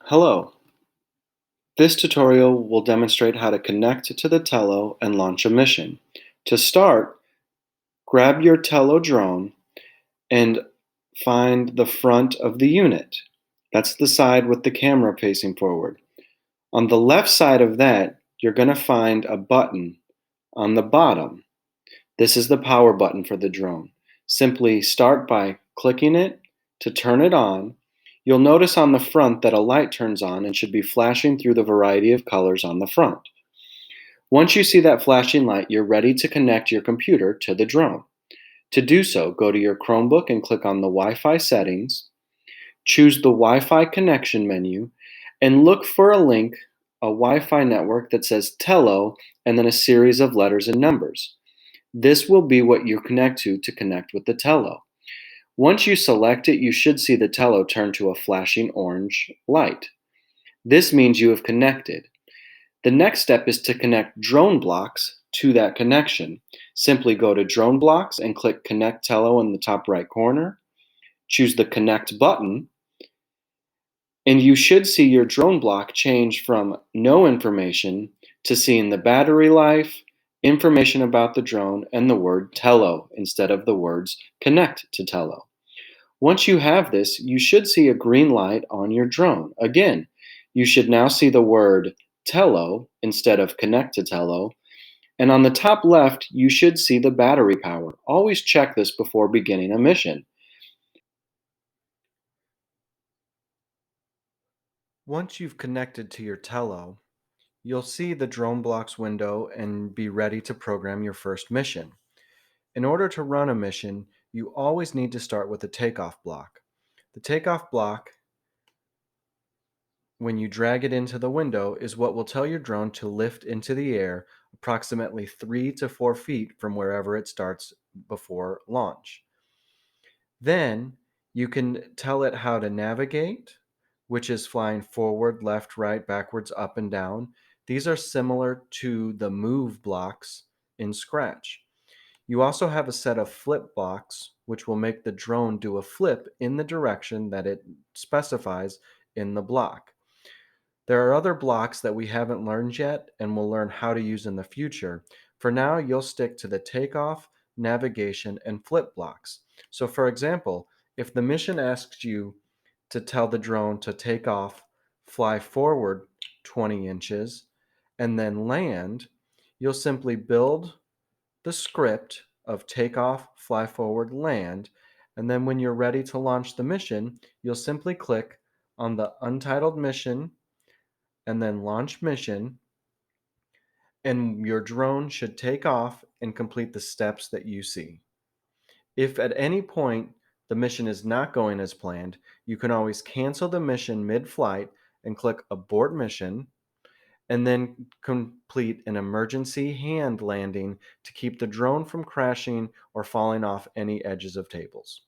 Hello. This tutorial will demonstrate how to connect to the Tello and launch a mission. To start, grab your Tello drone and find the front of the unit. That's the side with the camera facing forward. On the left side of that, you're going to find a button on the bottom. This is the power button for the drone. Simply start by clicking it to turn it on. You'll notice on the front that a light turns on and should be flashing through the variety of colors on the front. Once you see that flashing light, you're ready to connect your computer to the drone. To do so, go to your Chromebook and click on the Wi-Fi settings. Choose the Wi-Fi connection menu and look for a link, a Wi-Fi network that says Tello and then a series of letters and numbers. This will be what you connect to connect with the Tello. Once you select it, you should see the Tello turn to a flashing orange light. This means you have connected. The next step is to connect drone blocks to that connection. Simply go to drone blocks and click Connect Tello in the top right corner. Choose the Connect button, and you should see your drone block change from no information to seeing the battery life, information about the drone, and the word Tello instead of the words Connect to Tello. Once you have this, you should see a green light on your drone. Again, you should now see the word Tello instead of Connect to Tello. And on the top left, you should see the battery power. Always check this before beginning a mission. Once you've connected to your Tello, you'll see the drone blocks window and be ready to program your first mission. In order to run a mission, you always need to start with a takeoff block. The takeoff block, when you drag it into the window, is what will tell your drone to lift into the air approximately 3 to 4 feet from wherever it starts before launch. Then you can tell it how to navigate, which is flying forward, left, right, backwards, up, and down. These are similar to the move blocks in Scratch. You also have a set of flip blocks, which will make the drone do a flip in the direction that it specifies in the block. There are other blocks that we haven't learned yet and will learn how to use in the future. For now, you'll stick to the takeoff, navigation, and flip blocks. So, for example, if the mission asks you to tell the drone to take off, fly forward 20 inches, and then land, you'll simply build the script of take off, fly forward, land, and then when you're ready to launch the mission, you'll simply click on the untitled mission and then launch mission, and your drone should take off and complete the steps that you see. If at any point the mission is not going as planned, you can always cancel the mission mid flight and click abort mission, and then complete an emergency hand landing to keep the drone from crashing or falling off any edges of tables.